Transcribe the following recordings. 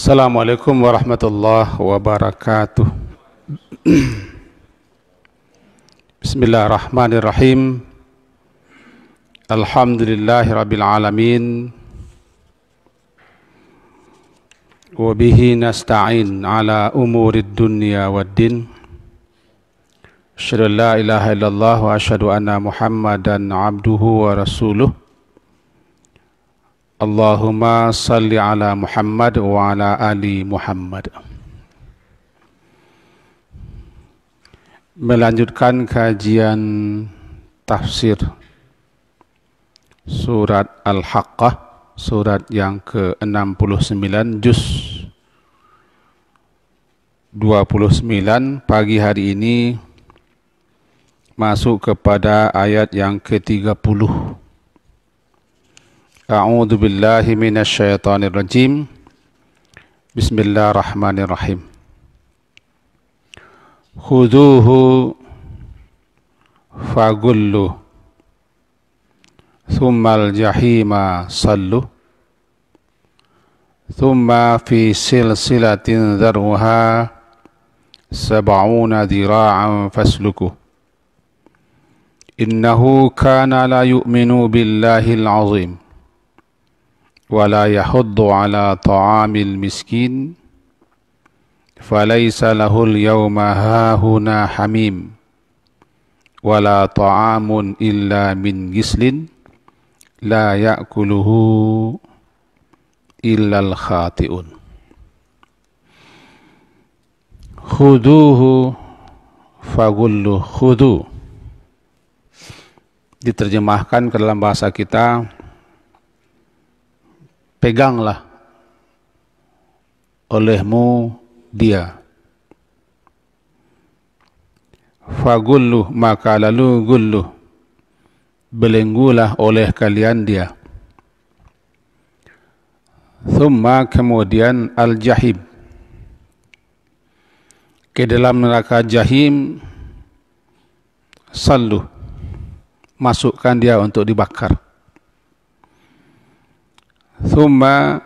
Assalamualaikum warahmatullahi wabarakatuh. Bismillahirrahmanirrahim. Alhamdulillahi rabbil alamin. Wa bihi nasta'in ala umurid dunya waddin. Asyhadu an la ilaha illallah wa asyhadu anna Muhammadan abduhu wa rasuluh. Allahumma salli ala Muhammad wa ala ali Muhammad. Melanjutkan kajian tafsir surat Al-Haqqah, surat yang ke-69, juz 29. Pagi hari ini masuk kepada ayat yang ke-30. A'udzu billahi minasyaitonir rajim. Bismillahirrahmanirrahim. Khuduhu fagullu thummal jahima sallu thumma fi silsilatin dhar'uha sab'una dhira'an fasluku innahu kana la yu'minu billahil azim ولا يحض على طعام المسكين فليس له اليوم هاهنا حميم ولا طعام إلا من غسل لا يأكله إلا الخاطئون خذوه فغلوا خذوا diterjemahkan ke dalam bahasa kita, peganglah olehmu dia. Fagulluh, maka lalu gulluh, belenggulah oleh kalian dia. Thumma, kemudian al-jahim, ke dalam neraka jahim, sallu, masukkan dia untuk dibakar. Thumma,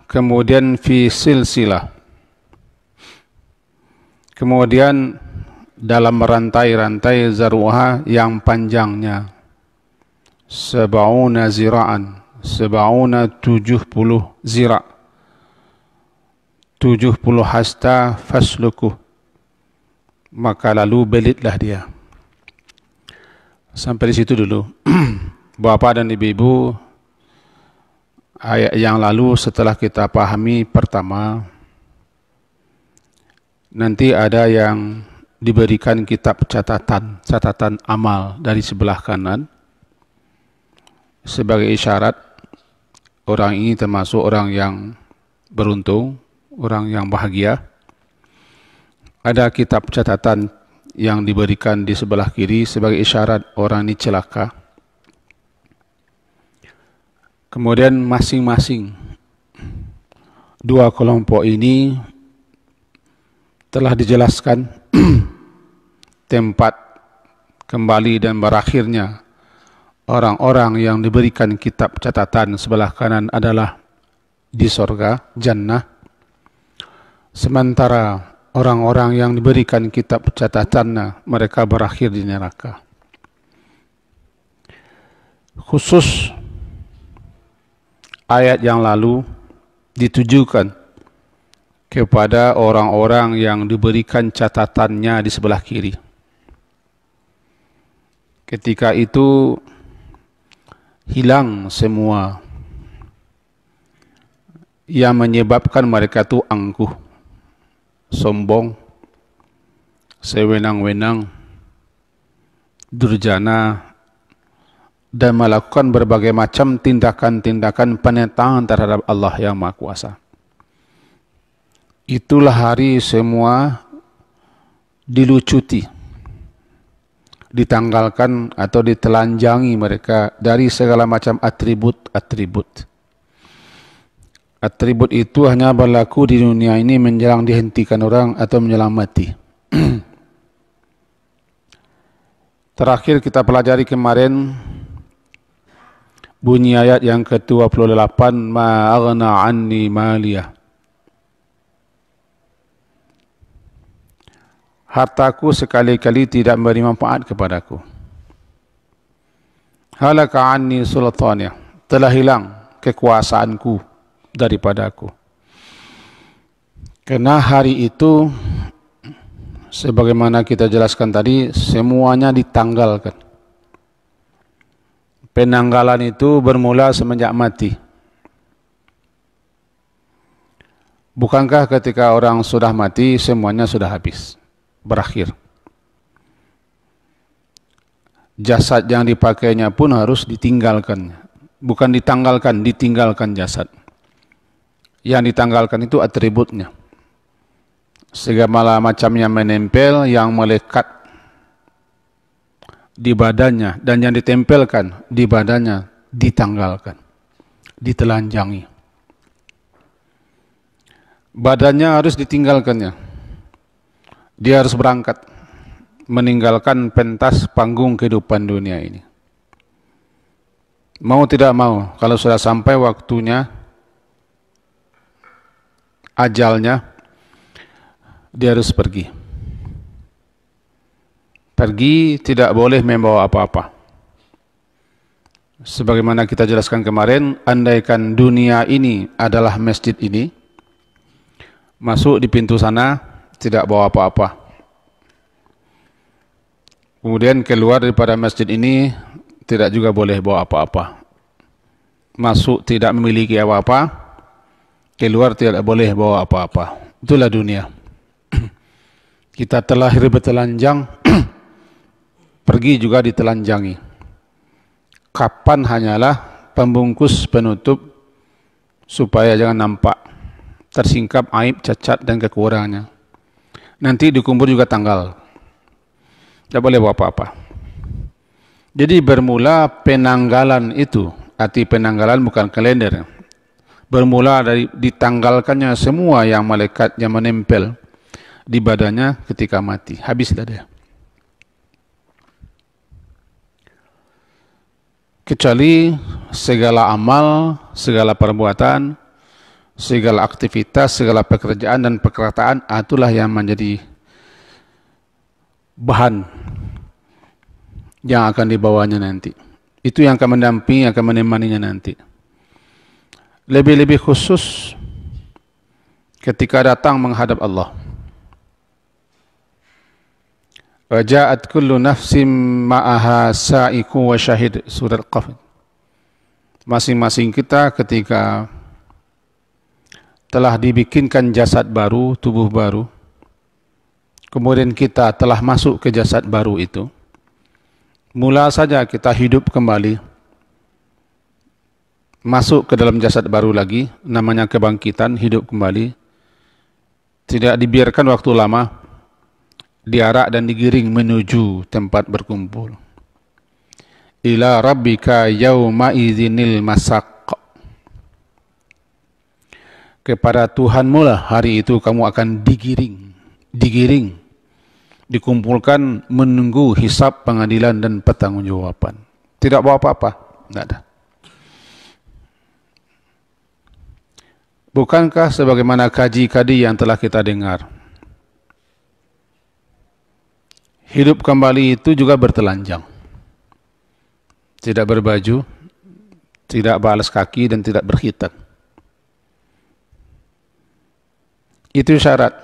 kemudian fi silsilah, kemudian dalam rantai-rantai zar'uha yang panjangnya, sab'una zira'an, sab'una 70 zira', 70 hasta, fasluku, maka lalu belitlah dia. Sampai di situ dulu. Bapak dan ibu-ibu, ayat yang lalu setelah kita pahami pertama, nanti ada yang diberikan kitab catatan amal dari sebelah kanan sebagai isyarat orang ini termasuk orang yang beruntung, orang yang bahagia. Ada kitab catatan yang diberikan di sebelah kiri sebagai isyarat orang ini celaka. Kemudian masing-masing dua kelompok ini telah dijelaskan tempat kembali dan berakhirnya orang-orang yang diberikan kitab catatan sebelah kanan adalah di sorga, jannah. Sementara orang-orang yang diberikan kitab catatannya, mereka berakhir di neraka. Khusus ayat yang lalu ditujukan kepada orang-orang yang diberikan catatannya di sebelah kiri. Ketika itu hilang semua yang menyebabkan mereka itu angkuh, sombong, sewenang-wenang, durjana, dan melakukan berbagai macam tindakan-tindakan penentangan terhadap Allah yang Maha Kuasa. Itulah hari semua dilucuti, ditanggalkan atau ditelanjangi mereka dari segala macam atribut-atribut. Atribut itu hanya berlaku di dunia ini menjelang dihentikan orang atau menjelang mati. Terakhir kita pelajari kemarin bunyi ayat yang ke-28, ma aghna anni maliyah. Hartaku sekali-kali tidak memberi manfaat kepadaku. Halaka anni sultaniyah, telah hilang kekuasaanku daripadaku. Karena hari itu, sebagaimana kita jelaskan tadi, semuanya ditanggalkan. Penanggalan itu bermula semenjak mati. Bukankah ketika orang sudah mati, semuanya sudah habis, berakhir? Jasad yang dipakainya pun harus ditinggalkan. Bukan ditanggalkan, ditinggalkan jasad. Yang ditanggalkan itu atributnya. Segala macamnya menempel, yang melekat di badannya dan yang ditempelkan di badannya ditanggalkan, ditelanjangi. Badannya harus ditinggalkannya. Dia harus berangkat, meninggalkan pentas panggung kehidupan dunia ini. Mau tidak mau, kalau sudah sampai waktunya, ajalnya, dia harus pergi. Pergi tidak boleh membawa apa-apa. Sebagaimana kita jelaskan kemarin, andaikan dunia ini adalah masjid ini, masuk di pintu sana, tidak bawa apa-apa. Kemudian keluar daripada masjid ini, tidak juga boleh bawa apa-apa. Masuk tidak memiliki apa-apa, keluar tidak boleh bawa apa-apa. Itulah dunia. Kita terlahir bertelanjang, pergi juga ditelanjangi. Kapan hanyalah pembungkus penutup supaya jangan nampak, tersingkap aib, cacat dan kekurangannya. Nanti dikubur juga tanggal. Tidak boleh bawa apa-apa. Jadi bermula penanggalan itu, arti penanggalan bukan kalender. Bermula dari ditanggalkannya semua yang malaikat yang menempel di badannya ketika mati. Habislah dia. Kecuali segala amal, segala perbuatan, segala aktivitas, segala pekerjaan dan pekerjaan, itulah yang menjadi bahan yang akan dibawanya nanti. Itu yang akan mendampingi, akan menemaninya nanti. Lebih-lebih khusus ketika datang menghadap Allah. Wa ja'at kullu nafsin ma'aha sa'iku wa syahid, surat Qaf. Masing-masing kita ketika telah dibikinkan jasad baru, tubuh baru, kemudian kita telah masuk ke jasad baru itu, mula saja kita hidup kembali, masuk ke dalam jasad baru lagi, namanya kebangkitan, hidup kembali, tidak dibiarkan waktu lama, diarak dan digiring menuju tempat berkumpul. Ila rabbika yauma idzinil masaq. Kepada Tuhanmu lah hari itu kamu akan digiring, dikumpulkan menunggu hisab, pengadilan dan pertanggungjawaban. Tidak bawa apa-apa, tidak ada. Bukankah sebagaimana kaji-kaji yang telah kita dengar, hidup kembali itu juga bertelanjang, tidak berbaju, tidak beralas kaki dan tidak berkhitan. Itu syarat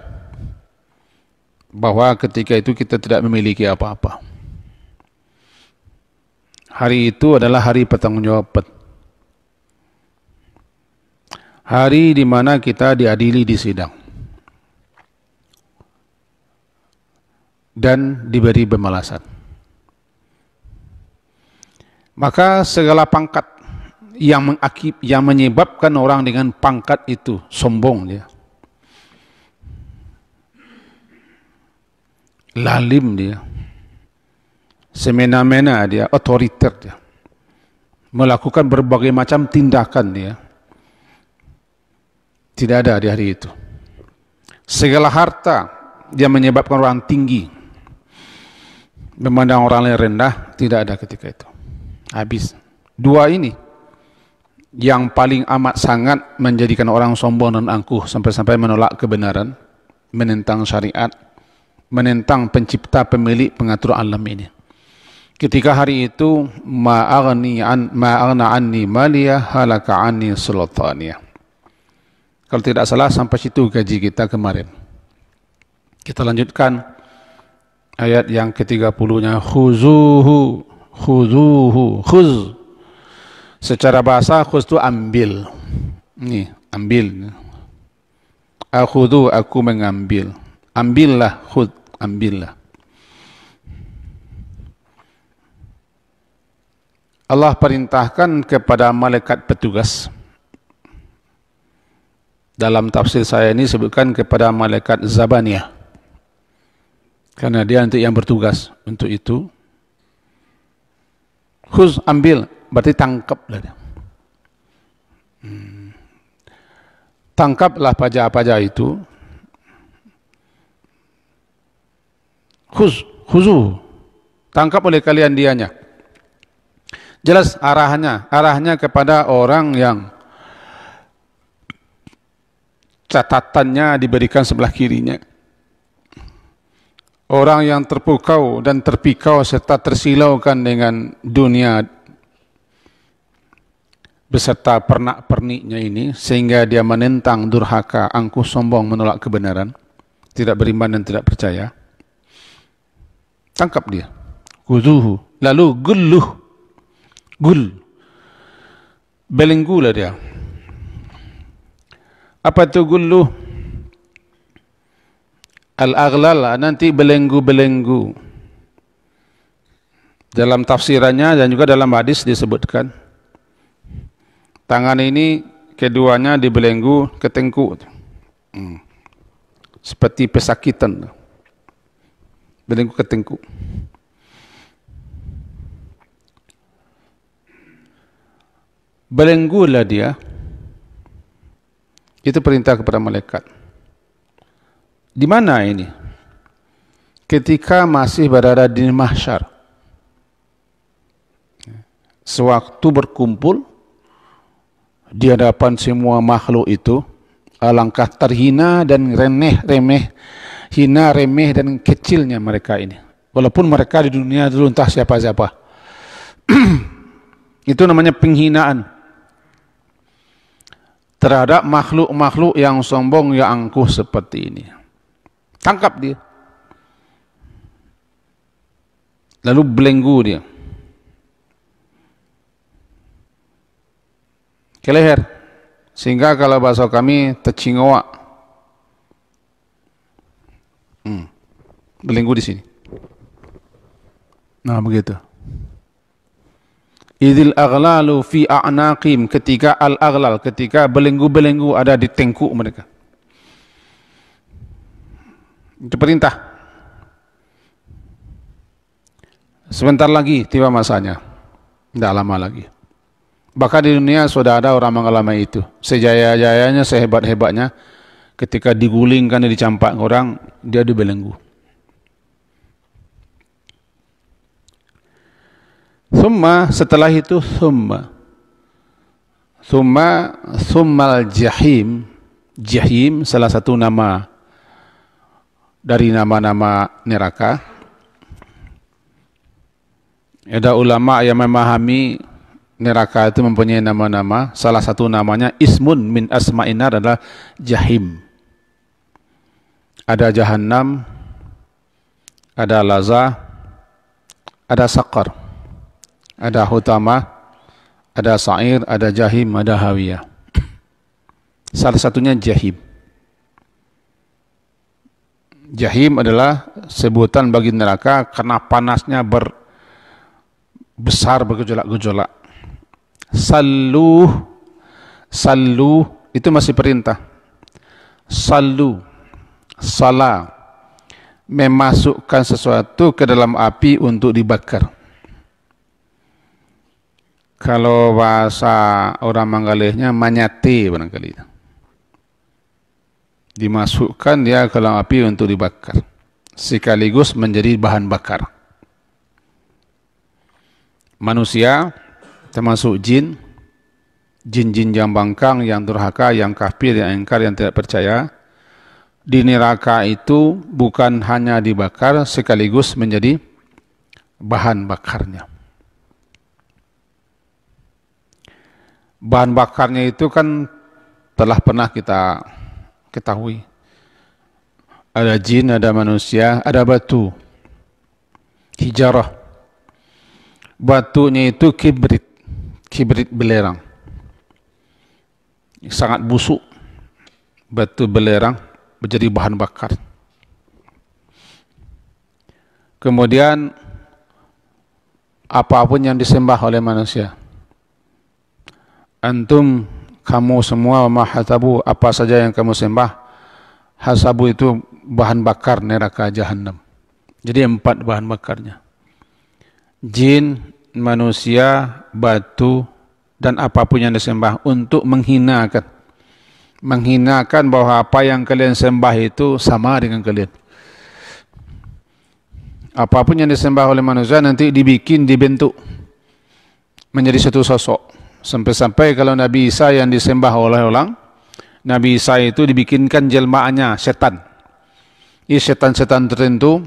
bahwa ketika itu kita tidak memiliki apa-apa. Hari itu adalah hari pertanggungjawaban. Hari di mana kita diadili di sidang dan diberi pembalasan. Maka segala pangkat yang menyebabkan orang dengan pangkat itu sombong dia, lalim dia, semena-mena dia, otoriter dia, melakukan berbagai macam tindakan dia, Tidak ada di hari itu. Segala harta yang menyebabkan orang tinggi memandang orang lain rendah, tidak ada ketika itu. Habis. Dua ini yang paling amat sangat menjadikan orang sombong dan angkuh sampai-sampai menolak kebenaran, menentang syariat, menentang pencipta, pemilik, pengatur alam ini. Ketika hari itu ma'aghna anni maliyah halaka anni sultaniyah. Kalau tidak salah sampai situ gaji kita kemarin. Kita lanjutkan ayat yang ke-30-nya, khuzuhu, khuz. Secara bahasa khuz itu ambil. Nih, ambil. Akhudhu, aku mengambil. Ambillah, khud, ambillah. Allah perintahkan kepada malaikat petugas. Dalam tafsir saya ini sebutkan kepada malaikat Zabaniyah. Karena dia nanti yang bertugas untuk itu. Khuz, ambil, berarti tangkaplah dia. Tangkaplah paja-paja itu. Khuzu, tangkap oleh kalian dianya. Jelas arahnya kepada orang yang catatannya diberikan sebelah kirinya. Orang yang terpukau dan terpikau serta tersilaukan dengan dunia beserta pernak-perniknya ini, sehingga dia menentang, durhaka, angkuh, sombong, menolak kebenaran, tidak beriman dan tidak percaya. Tangkap dia. Khuzuhu. Lalu gul. Belenggulah dia. Apa itu gulluh? Al-aghlal, nanti belenggu-belenggu. Dalam tafsirannya dan juga dalam hadis disebutkan, tangan ini keduanya dibelenggu ke tengkuk. Seperti pesakitan. Belenggu ke tengkuk. Belenggulah dia. Itu perintah kepada malaikat. Di mana ini? Ketika masih berada di mahsyar. Sewaktu berkumpul di hadapan semua makhluk itu, alangkah terhina dan remeh, hina, remeh dan kecilnya mereka ini. Walaupun mereka di dunia dulu entah siapa-siapa. Itu namanya penghinaan terhadap makhluk-makhluk yang sombong, yang angkuh seperti ini. Tangkap dia. Lalu belenggu dia. Ke leher. Sehingga kalau bahasa kami tercingoak. Belenggu di sini. Nah, begitu. Idil aghlalu fi a'naqim, ketika al-aghlal, ketika belenggu-belenggu ada di tengkuk mereka. Itu perintah. Sebentar lagi tiba masanya. Tidak lama lagi. Bahkan di dunia sudah ada orang mengalami itu. Sejaya-jayanya, sehebat-hebatnya, ketika digulingkan dan dicampak orang, dia dibelenggu. Setelah itu Thummal jahim. Jahim salah satu nama dari nama-nama neraka. Ada ulama yang memahami neraka itu mempunyai nama-nama. Salah satu namanya ismun min asma'inar adalah jahim. Ada jahannam, ada lazah, ada saqar, ada hutama, ada sa'ir, ada jahim, ada hawiyah. Salah satunya jahim. Jahim adalah sebutan bagi neraka karena panasnya besar, bergejolak-gejolak. Sallu itu masih perintah. Sallu, salah, memasukkan sesuatu ke dalam api untuk dibakar. Kalau bahasa orang Manggalehnya manyate barangkali. dimasukkan dia ke dalam api untuk dibakar, sekaligus menjadi bahan bakar. Manusia, termasuk jin, jin-jin yang bangkang, yang durhaka, yang kafir, yang ingkar, yang tidak percaya, di neraka itu bukan hanya dibakar, sekaligus menjadi bahan bakarnya. Bahan bakarnya itu kan telah pernah kita ketahui. Ada jin, ada manusia, ada batu, hijarah. Batunya itu kibrit, kibrit belerang. Sangat busuk. Batu belerang menjadi bahan bakar. Kemudian apapun yang disembah oleh manusia, antum, kamu semua, mahasabu, apa saja yang kamu sembah, hasabu itu bahan bakar neraka jahanam. Jadi 4 bahan bakarnya. Jin, manusia, batu, dan apapun yang disembah untuk menghinakan. Menghinakan bahwa apa yang kalian sembah itu sama dengan kalian. Apapun yang disembah oleh manusia nanti dibentuk menjadi satu sosok. Sampai-sampai kalau Nabi Isa yang disembah oleh orang, Nabi Isa itu dibikinkan jelmaannya setan. Ini setan-setan tertentu,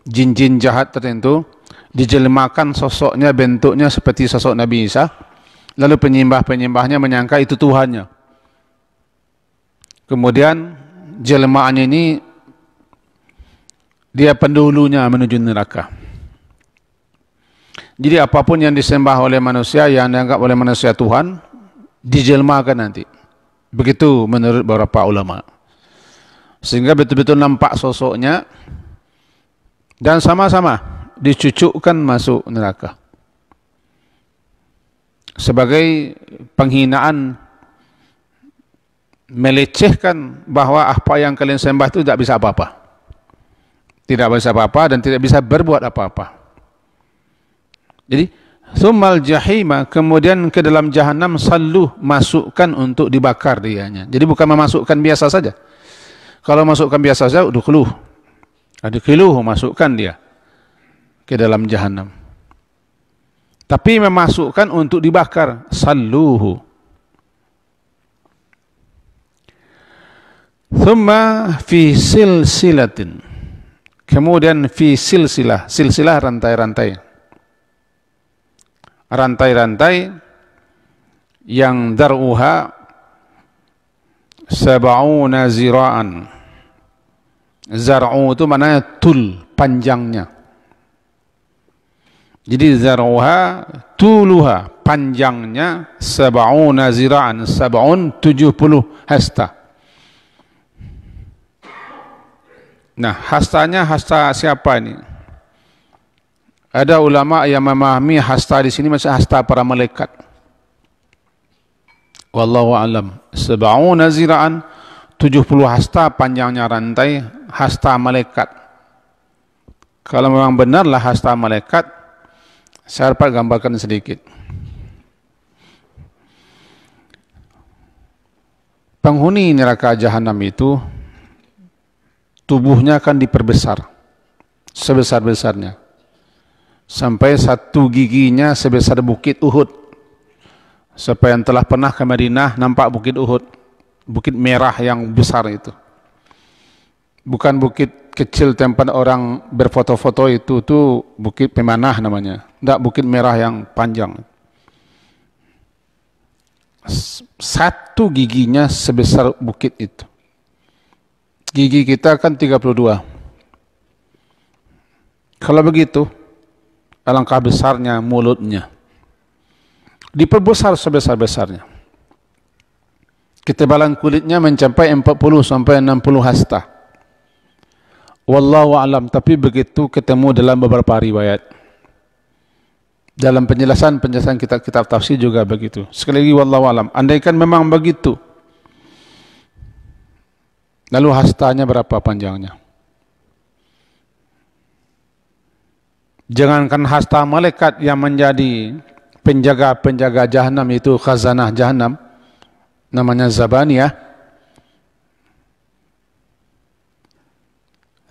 jin-jin jahat tertentu, dijelmakan sosoknya, bentuknya seperti sosok Nabi Isa. Lalu penyembah-penyembahnya menyangka itu Tuhannya. Kemudian jelmaannya ini dia pendahulunya menuju neraka. Jadi apapun yang disembah oleh manusia, yang dianggap oleh manusia Tuhan, dijelmakan nanti. Begitu menurut beberapa ulama. Sehingga betul-betul nampak sosoknya dan sama-sama dicucukkan masuk neraka. Sebagai penghinaan, melecehkan bahwa apa yang kalian sembah itu tidak bisa apa-apa. Tidak bisa apa-apa dan tidak bisa berbuat apa-apa. Jadi, summal jahima, kemudian ke dalam jahanam salluh, masukkan untuk dibakar dianya. Jadi bukan memasukkan biasa saja. Kalau masukkan biasa saja, udkhuluh. Adkhiluhu, masukkan dia ke dalam jahanam. Tapi memasukkan untuk dibakar, salluhu. Thumma fi silsilatin. Kemudian fi silsilah, silsilah rantai-rantai. Rantai-rantai yang dar'uha sab'una zira'an. Zar'u itu maknanya tul, panjangnya. Jadi zar'uha tuluha, panjangnya sab'una zira'an, sab'un 70 hasta. Nah, hastanya hasta siapa ini? Ada ulama yang memahami hasta di sini macam hasta para malaikat. Wallahu a'lam. Sab'una zira'an, 70 hasta panjangnya rantai, hasta malaikat. Kalau memang benarlah hasta malaikat, saya dapat gambarkan sedikit. Penghuni neraka jahanam itu tubuhnya akan diperbesar sebesar-besarnya sampai satu giginya sebesar bukit Uhud. Siapa yang telah pernah ke Madinah nampak bukit Uhud, bukit merah yang besar itu. Bukan bukit kecil tempat orang berfoto-foto itu bukit pemanah namanya. Tidak, bukit merah yang panjang. Satu giginya sebesar bukit itu. Gigi kita kan 32. Kalau begitu, alangkah besarnya mulutnya. Diperbesar sebesar-besarnya. Ketebalan kulitnya mencapai 40 sampai 60 hasta. Wallahu a'lam, tapi begitu ketemu dalam beberapa riwayat. Dalam penjelasan kitab-kitab tafsir juga begitu. Sekali lagi wallahu a'lam, andaikan memang begitu, lalu hastanya berapa panjangnya? Jangankan hasta malaikat yang menjadi penjaga-penjaga jahanam itu khazanah jahanam, namanya Zabaniyah.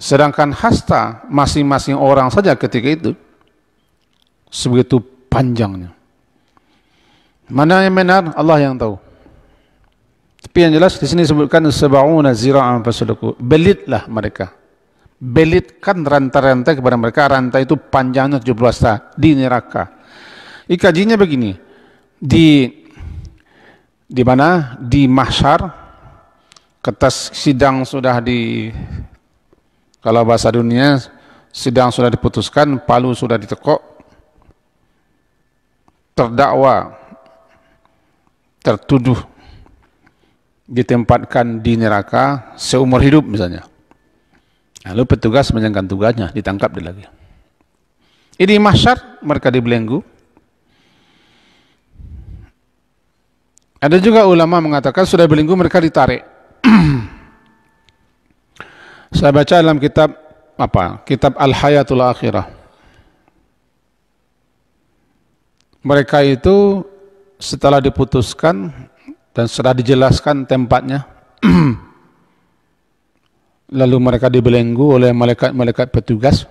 Sedangkan hasta masing-masing orang saja ketika itu sebegitu panjangnya. Mana yang benar Allah yang tahu. Tapi yang jelas di sini disebutkan sab'una zira'an fasluku. Belitlah mereka. Belitkan rantai-rantai kepada mereka. Rantai itu panjangnya 17 hasta di neraka. Kajinya begini. Di mana? Di mahsyar. Kertas sidang sudah kalau bahasa dunia, sidang sudah diputuskan, palu sudah ditekuk, terdakwa, tertuduh, ditempatkan di neraka seumur hidup misalnya. Lalu petugas menjalankan tugasnya, ditangkap dia lagi. Ini mahsyar, mereka dibelenggu. Ada juga ulama mengatakan sudah belenggu mereka ditarik. Saya baca dalam kitab Kitab Al-Hayatul Akhirah. Mereka itu setelah diputuskan dan sudah dijelaskan tempatnya, lalu mereka dibelenggu oleh malaikat-malaikat petugas,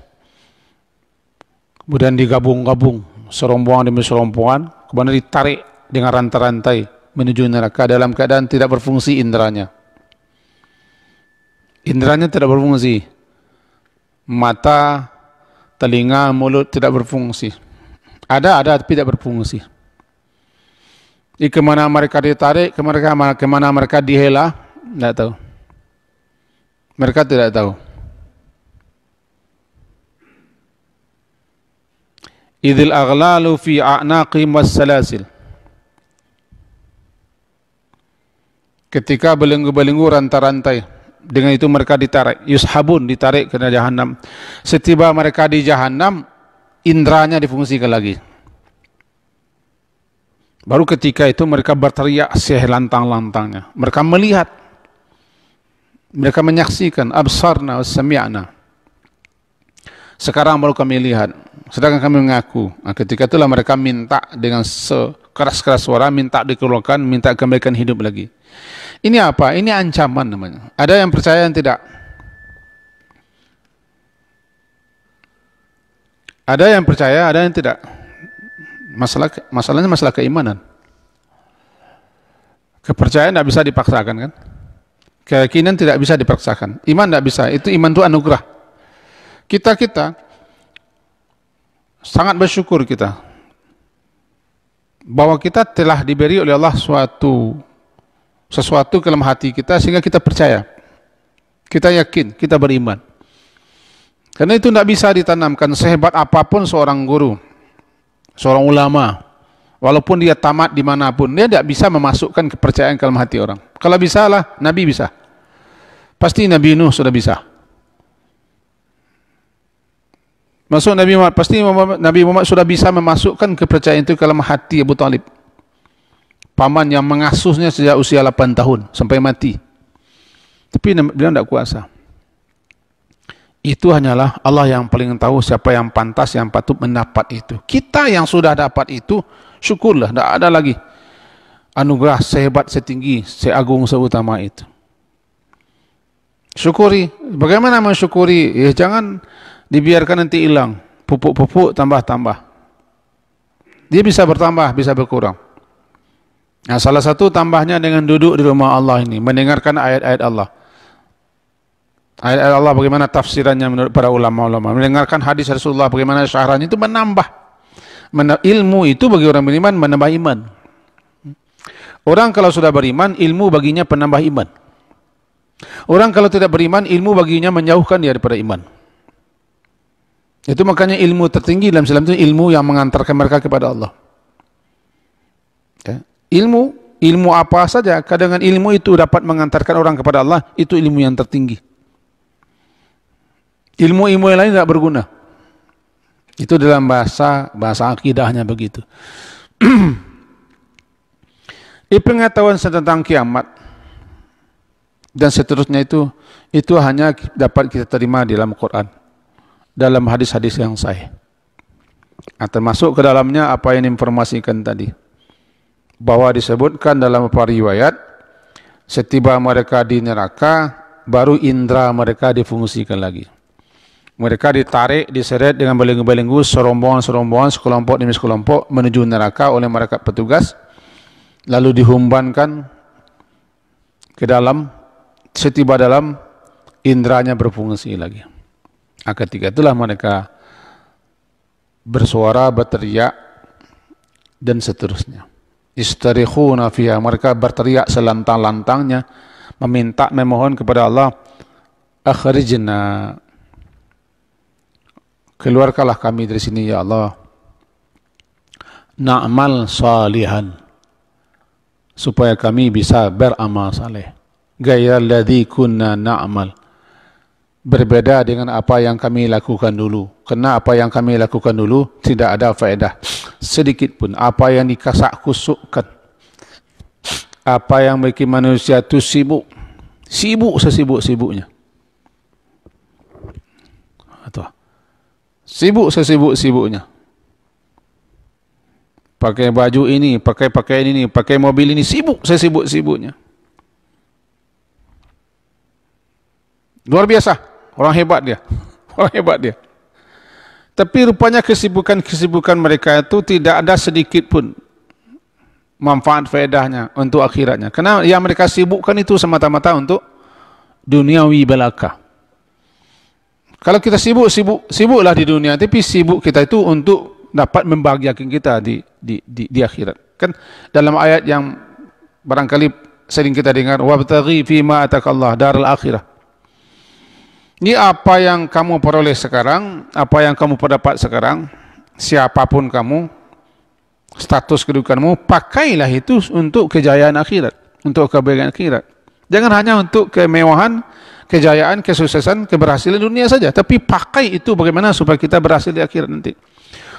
kemudian digabung-gabung serombongan demi serombongan, kemudian ditarik dengan rantai-rantai menuju neraka dalam keadaan tidak berfungsi inderanya. Inderanya tidak berfungsi. Mata, telinga, mulut tidak berfungsi. Ada tapi tidak berfungsi. Kemana mereka ditarik, kemana mereka dihela, tidak tahu. Mereka tidak tahu. Idil aghlalu fi a'naqihim wassalasil. Ketika belenggu-belenggu rantai-rantai, dengan itu mereka ditarik, yushabun, ditarik ke jahanam. Setiba mereka di jahanam, indranya difungsikan lagi. Baru ketika itu mereka berteriak selantang-lantangnya. Mereka melihat, mereka menyaksikan, absarna wassami'na. Sekarang baru kami lihat, sedangkan kami mengaku. Nah, ketika itulah mereka minta dengan sekeras-keras suara, minta dikeluarkan, minta kembalikan hidup lagi. Ini apa? Ini ancaman namanya. Ada yang percaya, yang tidak. Ada yang percaya, ada yang tidak. Masalahnya masalah keimanan. Kepercayaan tidak bisa dipaksakan, kan? Keyakinan tidak bisa dipaksakan. Iman tidak bisa. Itu iman itu anugerah. Kita sangat bersyukur kita bahwa kita telah diberi oleh Allah sesuatu ke dalam hati kita sehingga kita percaya, kita yakin, kita beriman. Karena itu tidak bisa ditanamkan sehebat apapun seorang guru, seorang ulama, walaupun dia tamat dimanapun, dia tidak bisa memasukkan kepercayaan ke dalam hati orang. Kalau bisa lah, Nabi bisa. Pasti Nabi Nuh sudah bisa. Masuk Nabi Muhammad, pasti Nabi Muhammad sudah bisa memasukkan kepercayaan itu ke dalam hati Abu Talib, paman yang mengasuhnya sejak usia 8 tahun sampai mati. Tapi beliau tidak kuasa. Itu hanyalah Allah yang paling tahu siapa yang pantas, yang patut mendapat itu. Kita yang sudah dapat itu, syukurlah, tidak ada lagi anugerah sehebat, setinggi, seagung, seutama itu. Syukuri. Bagaimana mensyukuri? Ya, jangan dibiarkan nanti hilang, pupuk-pupuk tambah-tambah. Dia bisa bertambah, bisa berkurang. Nah, salah satu tambahnya dengan duduk di rumah Allah ini, mendengarkan ayat-ayat Allah. Ayat-ayat Allah bagaimana tafsirannya menurut para ulama-ulama, mendengarkan hadis Rasulullah bagaimana syarahnya, itu menambah. Ilmu itu bagi orang beriman menambah iman. Orang kalau sudah beriman, ilmu baginya penambah iman. Orang kalau tidak beriman, ilmu baginya menjauhkan dia daripada iman. Itu makanya ilmu tertinggi dalam Islam itu ilmu yang mengantarkan mereka kepada Allah. Ya. Ilmu apa saja, kadang ilmu itu dapat mengantarkan orang kepada Allah, itu ilmu yang tertinggi. Ilmu-ilmu yang lain tidak berguna. Itu dalam bahasa akidahnya begitu. Pengetahuan tentang kiamat dan seterusnya itu hanya dapat kita terima di dalam Quran, dalam hadis-hadis yang sahih. Nah, termasuk ke dalamnya apa yang informasikan tadi, bahwa disebutkan dalam beberapa riwayat, setiba mereka di neraka, baru indera mereka difungsikan lagi. Mereka ditarik, diseret dengan belenggu-belenggu, serombongan-serombongan, sekelompok demi sekelompok menuju neraka oleh mereka petugas, lalu dihumbankan ke dalam, setiba dalam, indranya berfungsi lagi. Ketika itulah mereka bersuara, berteriak, dan seterusnya. Istarikhuna fiha, mereka berteriak selantang-lantangnya, meminta, memohon kepada Allah, akhrijna, keluarkanlah kami dari sini ya Allah, na'mal salihan, supaya kami bisa beramal saleh, ghairal ladzi kunna na'mal, berbeda dengan apa yang kami lakukan dulu. Karena apa yang kami lakukan dulu tidak ada faedah sedikit pun. Apa yang dikasak kusukkan, apa yang bikin manusia itu sibuk sesibuk-sibuknya, atau sibuk sesibuk-sibuknya, pakai baju ini, pakai pakaian ini, pakai mobil ini, sibuk sesibuk-sibuknya. Luar biasa, orang hebat dia. Orang hebat dia. Tapi rupanya kesibukan-kesibukan mereka itu tidak ada sedikit pun manfaat faedahnya untuk akhiratnya. Karena yang mereka sibukkan itu semata-mata untuk duniawi belaka. Kalau kita sibuklah di dunia, tapi sibuk kita itu untuk dapat membahagiakan kita di akhirat. Kan dalam ayat yang barangkali sering kita dengar, wabtaghi fima atakallah daral akhirah. Ini apa yang kamu peroleh sekarang, apa yang kamu dapat sekarang, siapapun kamu, status kedudukanmu, pakailah itu untuk kejayaan akhirat, untuk kebahagiaan akhirat. Jangan hanya untuk kemewahan, kejayaan, kesuksesan, keberhasilan dunia saja, tapi pakai itu bagaimana supaya kita berhasil di akhirat nanti.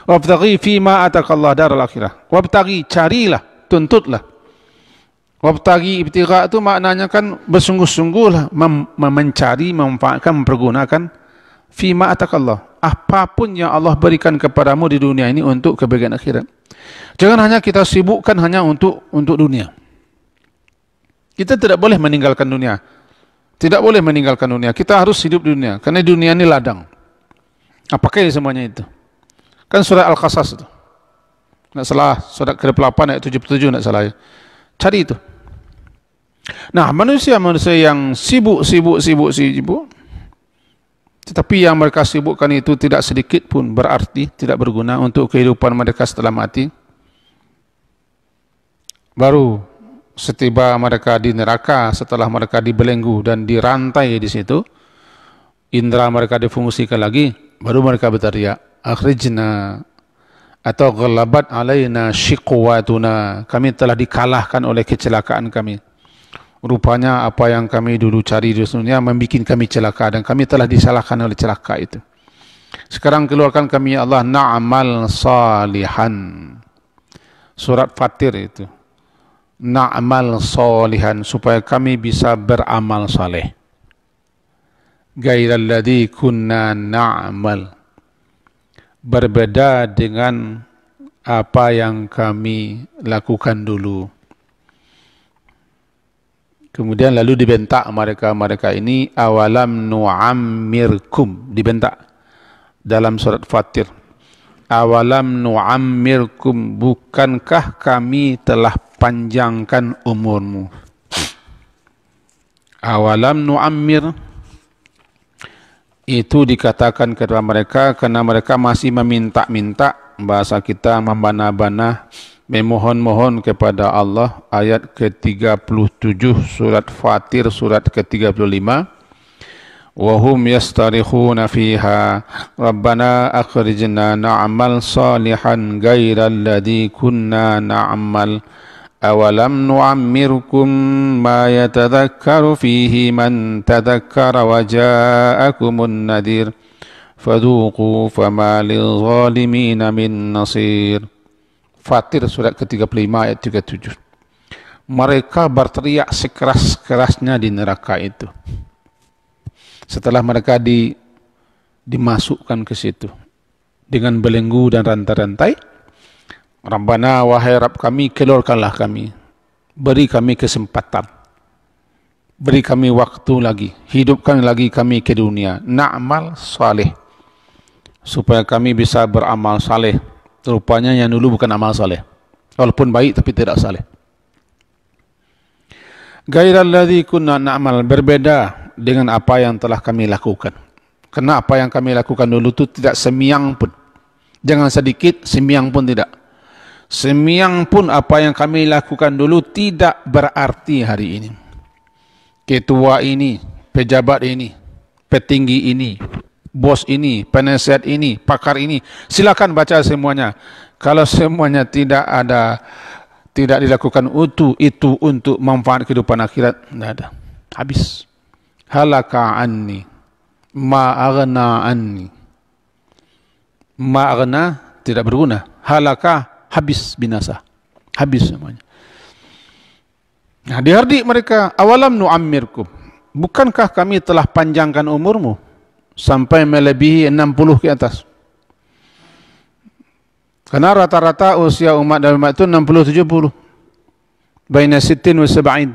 Wabtaghi fima atakallah daral akhirah. Wabtaghi, carilah, tuntutlah. Wabtaghi, ibtigha itu maknanya kan bersungguh-sungguhlah mencari, memanfaatkan, mempergunakan fima atakallah, apapun yang Allah berikan kepadamu di dunia ini untuk kebahagiaan akhirat. Jangan hanya kita sibukkan hanya untuk dunia. Kita tidak boleh meninggalkan dunia. Tidak boleh meninggalkan dunia. Kita harus hidup di dunia, karena dunia ini ladang. Pakai semuanya itu. Kan surah Al-Qasas itu. Tidak salah, surat ke-8 ayat 77 tidak salah. Cari itu. Nah, manusia-manusia yang sibuk, tetapi yang mereka sibukkan itu tidak sedikit pun berarti, tidak berguna untuk kehidupan mereka setelah mati. Baru setiba mereka di neraka, setelah mereka dibelenggu dan dirantai di situ, indera mereka difungsikan lagi, baru mereka berteriak, akhrijna, atau ghalabat alaina shiqwatuna, kami telah dikalahkan oleh kecelakaan kami. Rupanya apa yang kami dulu cari di dunia membuat kami celaka, dan kami telah disalahkan oleh celaka itu. Sekarang keluarkan kami ya Allah, na'mal salihan. Surat Fatir itu. Na'mal salihan, supaya kami bisa beramal saleh. Ghairal ladzi kunna na'mal, berbeda dengan apa yang kami lakukan dulu. Kemudian lalu dibentak mereka ini, awalam nu'ammirkum, dibentak dalam surat Fatir. Awalam nu'ammirkum, bukankah kami telah panjangkan umurmu? Awalam nu'ammir itu dikatakan kepada mereka karena mereka masih meminta-minta, bahasa kita membana-bana, memohon-mohon kepada Allah. Ayat ke-37 surat Fatir, surat ke-35, wahum yastarikhuna fiha rabbana akhrijna na'mal salihan ghairal ladzi kunna na'mal awalam nu'ammirkum ma yatadhakkaru fihi man tadhakkara wa ja'akumun nadhir fadhuqu fama lil zalimina min nasir. Fatir surat ke-35 ayat 37. Mereka berteriak sekeras-kerasnya di neraka itu. Setelah mereka dimasukkan ke situ dengan belenggu dan rantai-rantai, Rabbana, wahai Rabb kami, keluarkanlah kami. Beri kami kesempatan. Beri kami waktu lagi. Hidupkan lagi kami ke dunia. Na'mal salih. supaya kami bisa beramal saleh. Rupanya yang dulu bukan amal saleh, walaupun baik tapi tidak saleh. Ghairal ladzi kunna na'mal, berbeda dengan apa yang telah kami lakukan. Karena apa yang kami lakukan dulu itu tidak semiang pun. Jangan sedikit, semiang pun tidak. Semiang pun apa yang kami lakukan dulu tidak berarti hari ini. Ketua ini, pejabat ini, petinggi ini, bos ini, penasihat ini, pakar ini, silakan baca semuanya. Kalau semuanya tidak dilakukan itu untuk manfaat kehidupan akhirat, tidak ada. Habis. Halaka anni, ma aghna anni. Ma aghna tidak berguna. Halaka habis, binasa. Habis semuanya. Nah, dihardik mereka, awalam nu'ammirkum, bukankah kami telah panjangkan umurmu sampai melebihi 60 ke atas? Karena rata-rata usia umat dan umat itu 60-70. Baina sittin wa sab'in.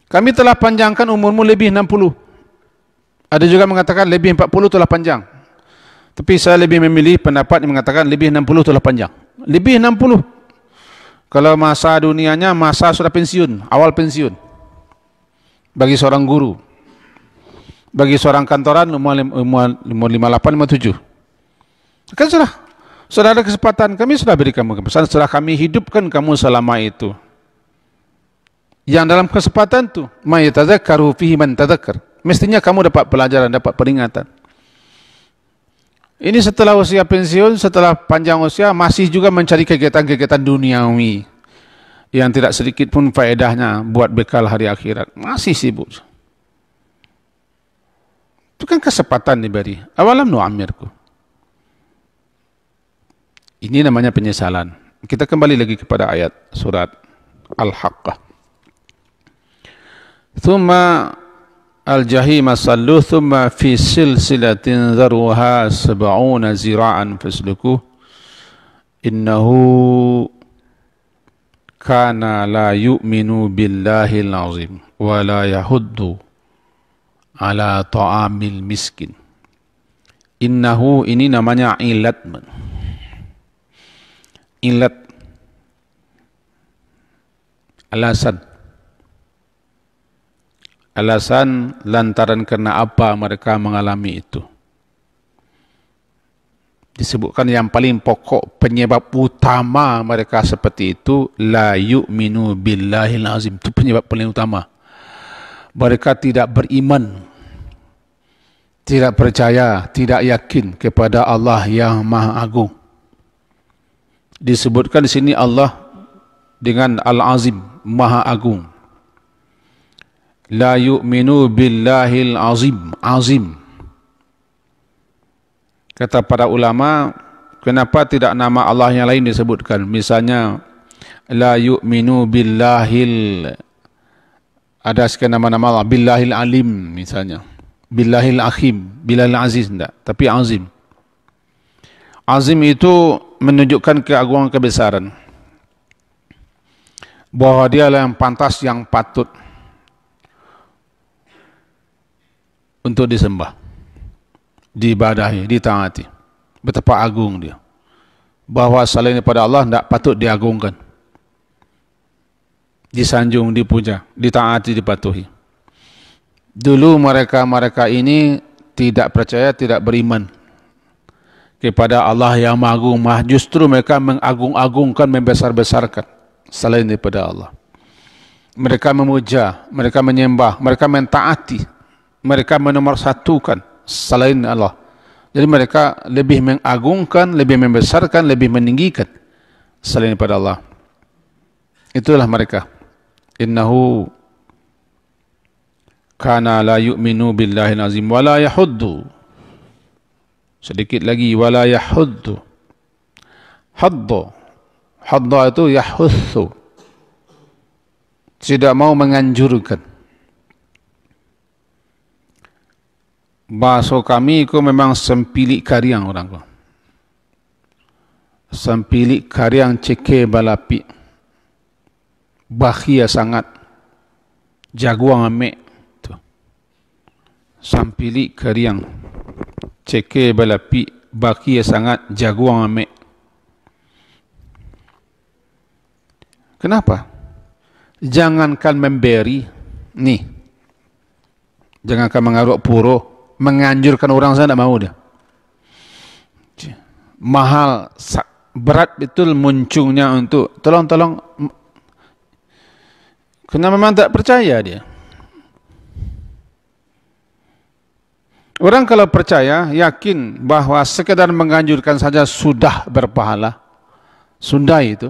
Kami telah panjangkan umurmu lebih 60. Ada juga mengatakan lebih 40 telah panjang. Tapi saya lebih memilih pendapat yang mengatakan lebih 60 telah panjang. Lebih 60. Kalau masa dunianya, masa sudah pensiun, awal pensiun. Bagi seorang guru. Bagi seorang kantoran, umur 58, 57. Kan sudah ada kesempatan, kami sudah beri kamu kesempatan, sudah kami hidupkan kamu selama itu. Yang dalam kesempatan itu, ma yatadzakkaru fihi man tadzakkar. Mestinya kamu dapat pelajaran, dapat peringatan. Ini setelah usia pensiun, setelah panjang usia, masih juga mencari kegiatan-kegiatan duniawi yang tidak sedikit pun faedahnya buat bekal hari akhirat. Masih sibuk. Itu kan kesempatan diberi. Awalam nu'ammirku. Ini namanya penyesalan. Kita kembali lagi kepada ayat surat Al-Haqqah. Thumma al-jahima sallu thumma fi silsilatin dharuha sab'una zira'an faslukuh innahu kana la yu'minu billahil azim wa la yahuddu ala ta'amil miskin. Innahu, ini namanya ilat. Ilat, alasan lantaran karena apa mereka mengalami itu. Disebutkan yang paling pokok, penyebab utama mereka seperti itu, la yu'minu billahil azim. Itu penyebab paling utama. Mereka tidak beriman, tidak percaya, tidak yakin kepada Allah yang Maha Agung. Disebutkan di sini Allah dengan Al-Azim, Maha Agung. La yu'minu billahil azim, azim. Kata para ulama, kenapa tidak nama Allah yang lain disebutkan? Misalnya, la yu'minu billahil, ada sekian nama-nama Allah, billahil alim misalnya, billahil akhim, billahil aziz, tidak, tapi azim. Azim itu menunjukkan keagungan kebesaran, bahwa dialah yang pantas, yang patut untuk disembah, diibadahi, ditaati. Betapa agung dia, bahwa selain daripada Allah tidak patut diagungkan, disanjung, dipuja, ditaati, dipatuhi. Dulu mereka ini tidak percaya, tidak beriman kepada Allah yang Maha Agung. Justru mereka mengagung-agungkan, membesar-besarkan selain daripada Allah. Mereka memuja, mereka menyembah, mereka mentaati, mereka menomorsatukan selain Allah. Jadi mereka lebih mengagungkan, lebih membesarkan, lebih meninggikan selain daripada Allah. Itulah mereka. Innahu kana la yu'minu billahi azim wa la yahuddu. Sedikit lagi, wa la yahuddu. Haddu. Haddu itu yahuthu. Tidak mau menganjurkan. Bahasa kami itu memang sempilik kariang orang tu. Sempilik kariang ceke balapi. Bakhia sangat. Jaguang amek. Sempilik kariang. ceke balapi baki sangat jaguang ame. Kenapa? Jangankan memberi, nih, jangankan mengaruk puro, menganjurkan orang saya tidak mau dah. Mahal, berat betul muncungnya untuk tolong, karena memang tak percaya dia. Orang kalau percaya, yakin bahwa sekedar menganjurkan saja sudah berpahala, sudah itu.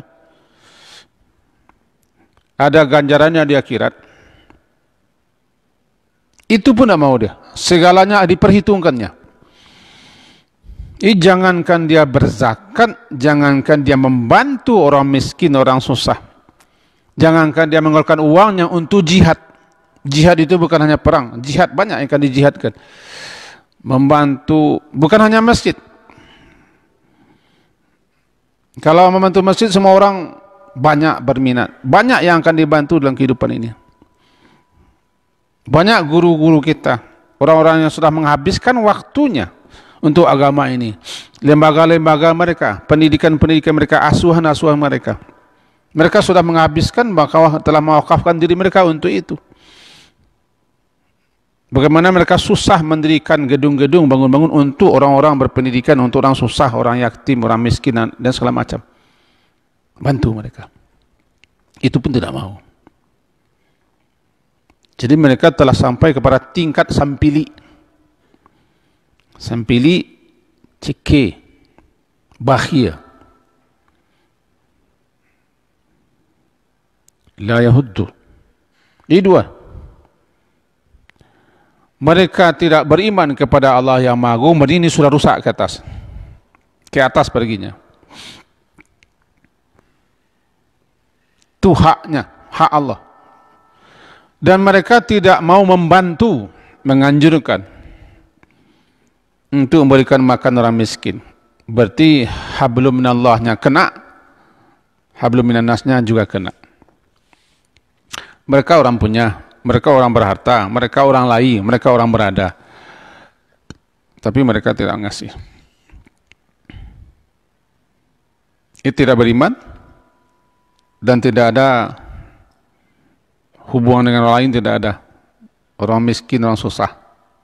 Ada ganjarannya di akhirat. Itu pun tidak mau dia. Segalanya diperhitungkannya. Jangankan dia berzakat, jangankan dia membantu orang miskin, orang susah. Jangankan dia mengeluarkan uangnya untuk jihad. Jihad itu bukan hanya perang, jihad banyak yang akan dijihadkan. Membantu, bukan hanya masjid. Kalau membantu masjid, semua orang banyak berminat. Banyak yang akan dibantu dalam kehidupan ini. Banyak guru-guru kita, orang-orang yang sudah menghabiskan waktunya untuk agama ini. Lembaga-lembaga mereka, pendidikan-pendidikan mereka, asuhan-asuhan mereka. Mereka sudah menghabiskan, maka telah mewakafkan diri mereka untuk itu. Bagaimana mereka susah mendirikan gedung-gedung, bangun-bangun untuk orang-orang berpendidikan, untuk orang susah, orang yatim, orang miskin, dan segala macam. Bantu mereka. Itu pun tidak mau. Jadi mereka telah sampai kepada tingkat sampili. Sampili, cike, bakhia. La yahuddu. Ini dua. Mereka tidak beriman kepada Allah yang Maha Agung, ini sudah rusak ke atas. Ke atas perginya. Itu haknya, hak Allah. Dan mereka tidak mau membantu, menganjurkan untuk memberikan makan orang miskin. Berarti hablum minallahnya kena, hablum minannasnya juga kena. Mereka orang punya, mereka orang berharta, mereka orang lai, mereka orang berada. Tapi mereka tidak ngasih. Itu tidak beriman dan tidak ada hubungan dengan orang lain, tidak ada. Orang miskin, orang susah,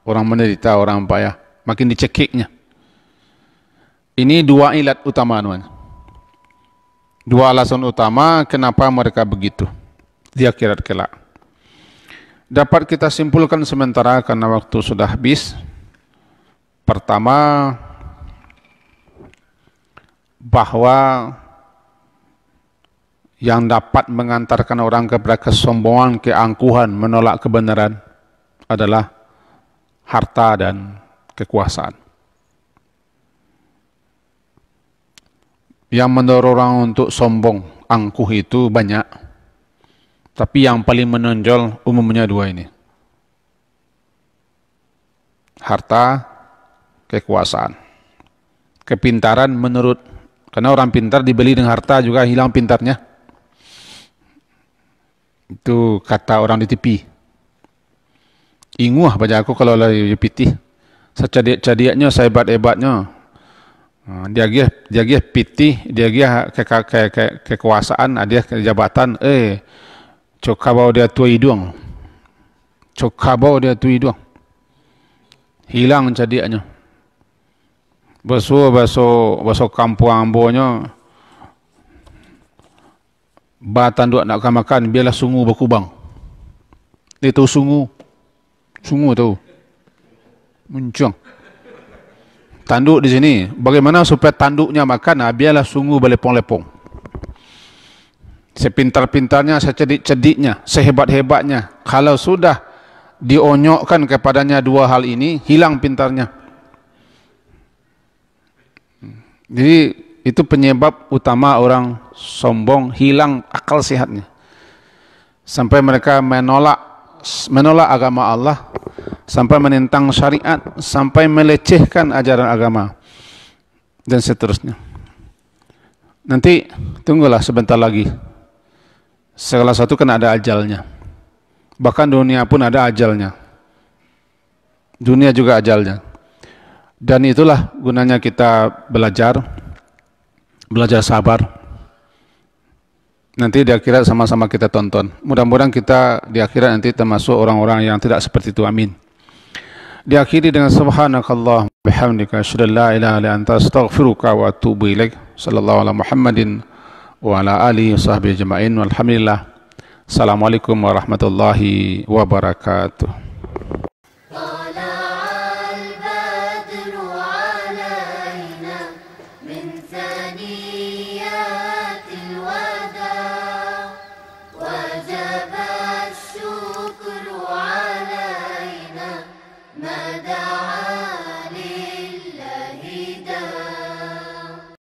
orang menderita, orang payah, makin dicekiknya. Ini dua ilat utama, dua alasan utama kenapa mereka begitu di akhirat kelak. Dapat kita simpulkan sementara karena waktu sudah habis. Pertama, bahwa yang dapat mengantarkan orang kepada kesombongan, keangkuhan, menolak kebenaran adalah harta dan kekuasaan. Yang mendorong orang untuk sombong, angkuh itu banyak. Tapi yang paling menonjol umumnya dua ini. Harta, kekuasaan. Kepintaran menurut, karena orang pintar dibeli dengan harta juga hilang pintarnya. Itu kata orang di TV. Inguah baca aku kalau lagi pitih. Secadik-cadiknya, sehebat-hebatnya. Dia gih pitih, dia gih kekuasaan, dia jabatan. Coka bawa dia tua hidung. Coka bawa dia tua hidung. Hilang cadiknya. Basuh kampung ambonya. Batan duk nak makan, biarlah sungu berkubang. Dia tahu sungu. Sungu tahu. Muncung. Tanduk di sini. Bagaimana supaya tanduknya makan? Biarlah sungu berlepong-lepong. Sepintar-pintarnya, secerdik-cerdiknya, sehebat-hebatnya. Kalau sudah dionyokkan kepadanya dua hal ini, hilang pintarnya. Jadi itu penyebab utama orang sombong, hilang akal sehatnya. Sampai mereka menolak agama Allah, sampai menentang syariat, sampai melecehkan ajaran agama, dan seterusnya. Nanti tunggulah sebentar lagi. Segala satu kan ada ajalnya. Bahkan dunia pun ada ajalnya. Dunia juga ajalnya. Dan itulah gunanya kita belajar sabar. Nanti di akhirat sama-sama kita tonton. Mudah-mudahan kita di akhirat nanti termasuk orang-orang yang tidak seperti itu. Amin. Diakhiri dengan subhanakallah bihamdika asyhadu an la ilaha illa anta astaghfiruka wa atubu ilaik. Sallallahu ala Muhammadin wa ala alihi washabbihi ajma'in. Walhamdulillah. Assalamualaikum warahmatullahi wabarakatuh.